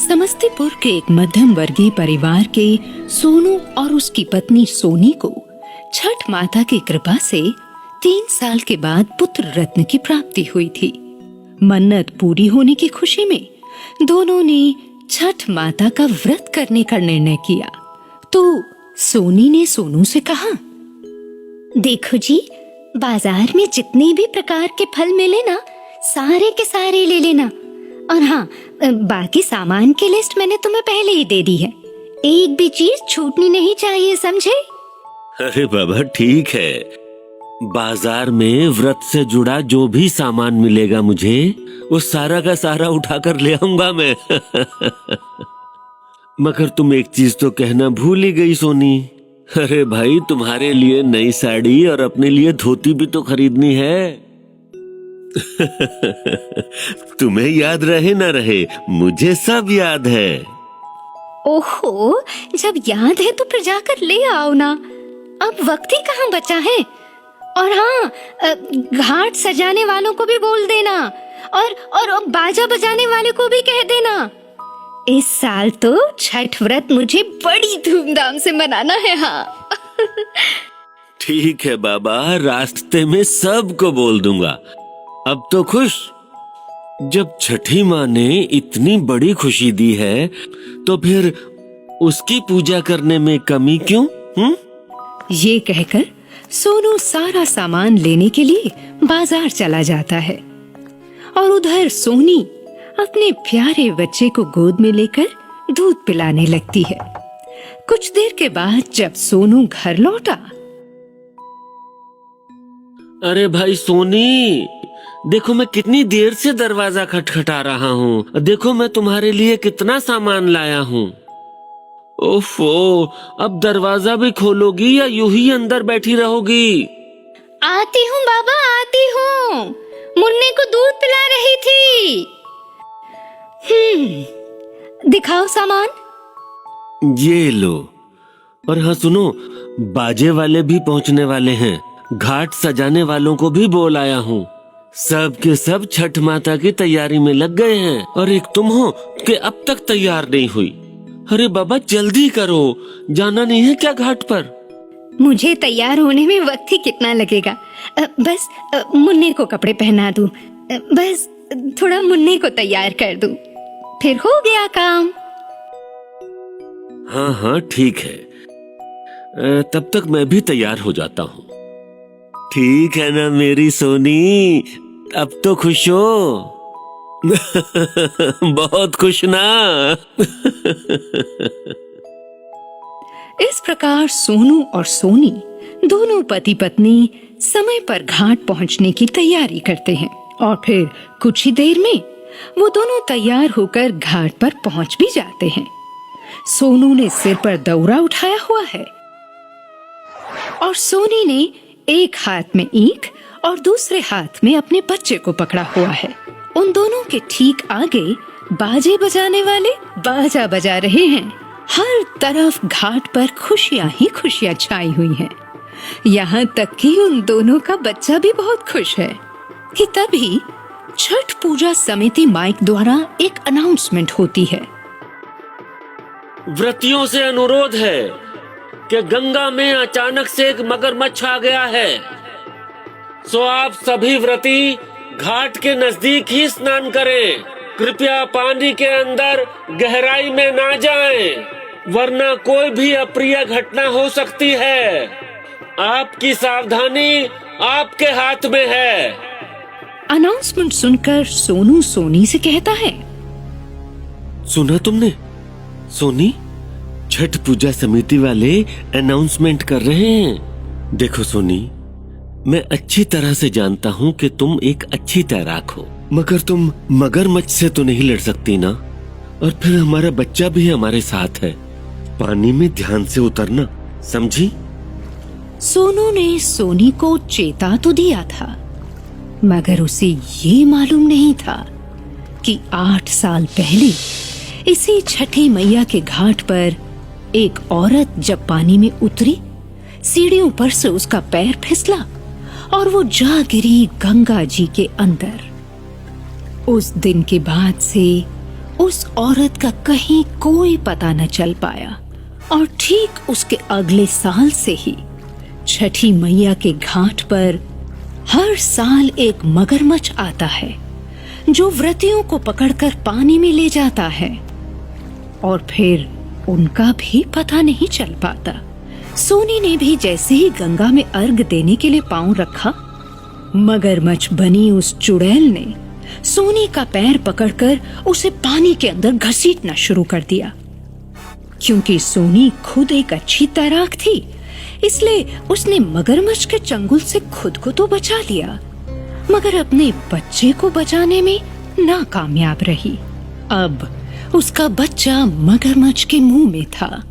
समस्तीपुर के एक मध्यम वर्गीय परिवार के सोनू और उसकी पत्नी सोनी को छठ माता की कृपा से 3 साल के बाद पुत्र रत्न की प्राप्ति हुई थी। मन्नत पूरी होने की खुशी में दोनों ने छठ माता का व्रत करने का निर्णय किया। तो सोनी ने सोनू से कहा, देखो जी, बाजार में जितने भी प्रकार के फल मिले ना, सारे के सारे ले लेना। और हाँ, बाकी सामान की लिस्ट मैंने तुम्हें पहले ही दे दी है। एक भी चीज छूटनी नहीं चाहिए, समझे? अरे बाबा ठीक है, बाजार में व्रत से जुड़ा जो भी सामान मिलेगा मुझे, वो सारा का सारा उठाकर ले आऊंगा मैं। मगर तुम एक चीज तो कहना भूल ही गई सोनी। अरे भाई, तुम्हारे लिए नई साड़ी और अपने लिए धोती भी तो खरीदनी है। तुम्हें याद रहे ना रहे, मुझे सब याद है। ओहो, जब याद है तो फिर जाकर ले आओ ना, अब वक्त ही कहाँ बचा है। और हाँ, घाट सजाने वालों को भी बोल देना और बाजा बजाने वाले को भी कह देना। इस साल तो छठ व्रत मुझे बड़ी धूमधाम से मनाना है। हाँ। ठीक है बाबा, रास्ते में सबको बोल दूंगा। अब तो खुश। जब छठी माँ ने इतनी बड़ी खुशी दी है तो फिर उसकी पूजा करने में कमी क्यों? ये कहकर सोनू सारा सामान लेने के लिए बाजार चला जाता है और उधर सोनी अपने प्यारे बच्चे को गोद में लेकर दूध पिलाने लगती है। कुछ देर के बाद जब सोनू घर लौटा, अरे भाई सोनी, देखो मैं कितनी देर से दरवाजा खटखटा रहा हूँ। देखो मैं तुम्हारे लिए कितना सामान लाया हूँ। ओफो, अब दरवाजा भी खोलोगी या यूं ही अंदर बैठी रहोगी? आती हूँ बाबा, आती हूँ। मुन्ने को दूध पिला रही थी। दिखाओ सामान। ये लो। और हाँ सुनो, बाजे वाले भी पहुँचने वाले हैं। घाट सजाने वालों को भी बोल आया हूँ। सब के सब छठ माता की तैयारी में लग गए हैं और एक तुम हो कि अब तक तैयार नहीं हुई। अरे बाबा जल्दी करो, जाना नहीं है क्या घाट पर? मुझे तैयार होने में वक्त ही कितना लगेगा। बस मुन्ने को कपड़े पहना दूं, बस थोड़ा मुन्ने को तैयार कर दूं, फिर हो गया काम। हाँ हाँ ठीक है, तब तक मैं भी तैयार हो जाता हूँ। ठीक है ना मेरी सोनी, अब तो खुश हो? बहुत खुश ना? इस प्रकार सोनू और सोनी दोनों पति पत्नी समय पर घाट पहुंचने की तैयारी करते हैं और फिर कुछ ही देर में वो दोनों तैयार होकर घाट पर पहुंच भी जाते हैं। सोनू ने सिर पर दौरा उठाया हुआ है और सोनी ने एक हाथ में ईख और दूसरे हाथ में अपने बच्चे को पकड़ा हुआ है। उन दोनों के ठीक आगे बाजे बजाने वाले बाजा बजा रहे हैं। हर तरफ घाट पर खुशियां ही खुशियां छाई हुई हैं। यहाँ तक कि उन दोनों का बच्चा भी बहुत खुश है कि तभी छठ पूजा समिति माइक द्वारा एक अनाउंसमेंट होती है। व्रतियों से अनुरोध है कि गंगा में अचानक से एक मगरमच्छ आ गया है, सो आप सभी व्रती घाट के नजदीक ही स्नान करें। कृपया पानी के अंदर गहराई में ना जाएं, वरना कोई भी अप्रिय घटना हो सकती है। आपकी सावधानी आपके हाथ में है। अनाउंसमेंट सुनकर सोनू सोनी से कहता है, सुना तुमने सोनी? छठ पूजा समिति वाले अनाउंसमेंट कर रहे हैं। देखो सोनी, मैं अच्छी तरह से जानता हूँ कि तुम एक अच्छी तैराक हो, मगर तुम मगरमच्छ से तो नहीं लड़ सकती ना। और फिर हमारा बच्चा भी हमारे साथ है। पानी में ध्यान से उतरना, समझी? सोनू ने सोनी को चेता तो दिया था, मगर उसे ये मालूम नहीं था कि 8 साल पहले इसी छठी मैया के घाट पर एक औरत जब पानी में उतरी, सीढ़ियों पर से उसका पैर फिसला और वो जा गिरी गंगा जी के अंदर। उस दिन के बाद से उस औरत का कहीं कोई पता न चल पाया और ठीक उसके अगले साल से ही छठी मैया के घाट पर हर साल एक मगरमच्छ आता है जो व्रतियों को पकड़कर पानी में ले जाता है और फिर उनका भी पता नहीं चल पाता। सोनी ने भी जैसे ही गंगा में अर्घ देने के लिए पांव रखा, मगरमच्छ बनी उस चुड़ैल ने सोनी का पैर पकड़कर उसे पानी के अंदर घसीटना शुरू कर दिया। क्योंकि सोनी खुद एक अच्छी तैराक थी, इसलिए उसने मगरमच्छ के चंगुल से खुद को तो बचा लिया, मगर अपने बच्चे को बचाने में नाकामयाब रही। अब उसका बच्चा मगरमच्छ के मुंह में था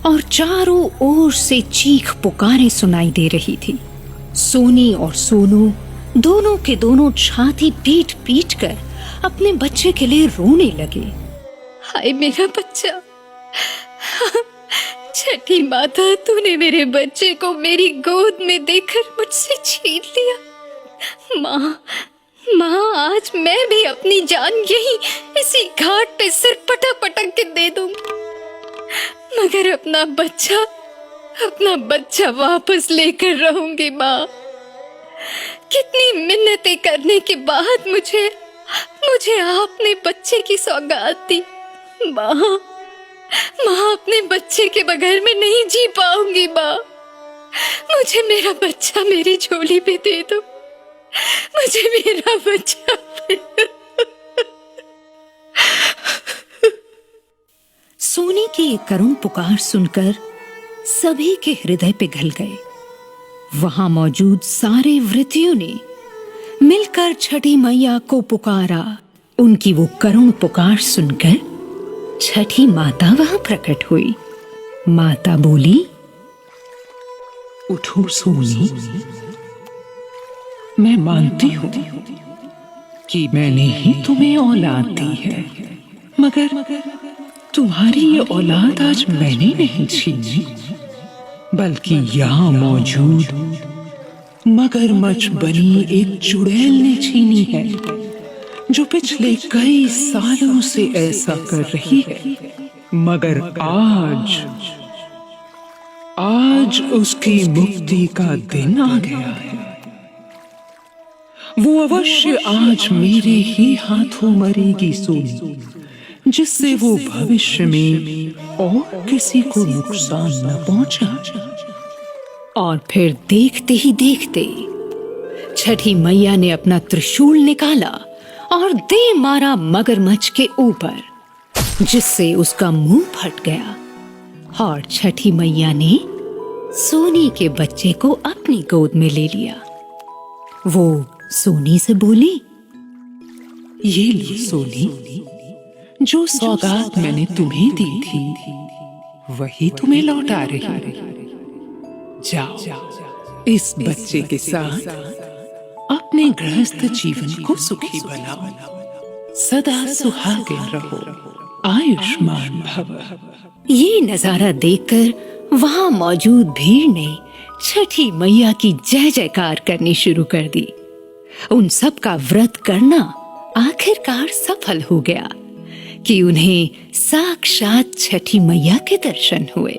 और चारों ओर से चीख पुकारें सुनाई दे रही थी। सोनी और सोनू दोनों के दोनों छाती पीट पीट कर अपने बच्चे के लिए रोने लगे। हाय मेरा बच्चा, छठी माता, तूने मेरे बच्चे को मेरी गोद में देकर मुझसे छीन लिया। माँ, आज मैं भी अपनी जान यही इसी घाट पे सिर पटक पटक के दे दूंगी, मगर अपना बच्चा वापस लेकर रहूंगी। माँ, कितनी मिन्नतें करने के बाद मुझे आपने बच्चे की सौगात दी। माँ, अपने बच्चे के बगैर मैं नहीं जी पाऊंगी। माँ, मुझे मेरा बच्चा मेरी झोली पे दे दो, मुझे मेरा बच्चा। सोनी की ये करुण पुकार सुनकर सभी के हृदय पिघल गए। वहां मौजूद सारे व्रतियों ने मिलकर छठी मैया को पुकारा। उनकी वो करुण पुकार सुनकर छठी माता वहां प्रकट हुई। माता बोली, उठो सोनी, मैं मानती हूँ कि मैंने ही तुम्हें औलाद दी है, मगर तुम्हारी ये औलाद आज मैंने नहीं छीनी, बल्कि यहाँ मौजूद मगरमच्छ बनी एक चुड़ैल ने छीनी है, जो पिछले कई सालों से ऐसा कर रही है। मगर आज उसकी मुक्ति का दिन आ गया है। वो अवश्य आज मेरे ही हाथों मरेगी सोनी, जिससे वो भविष्य में और किसी को नुकसान न पहुंचा। और फिर देखते ही देखते छठी मैया ने अपना त्रिशूल निकाला और दे मारा मगरमच्छ के ऊपर, जिससे उसका मुंह फट गया और छठी मैया ने सोनी के बच्चे को अपनी गोद में ले लिया। वो सोनी से बोली, ये लो सोनी, जो सौगात मैंने तुम्हें दी थी वही तुम्हें लौटा रही है। जाओ, इस बच्चे के साथ अपने गृहस्थ जीवन को सुखी बनाओ, सदा सुहागिन रहो, आयुष्मान भव। ये नजारा देखकर वहां मौजूद भीड़ ने छठी मैया की जय जयकार करनी शुरू कर दी। उन सब का व्रत करना आखिरकार सफल हो गया कि उन्हें साक्षात छठी मैया के दर्शन हुए।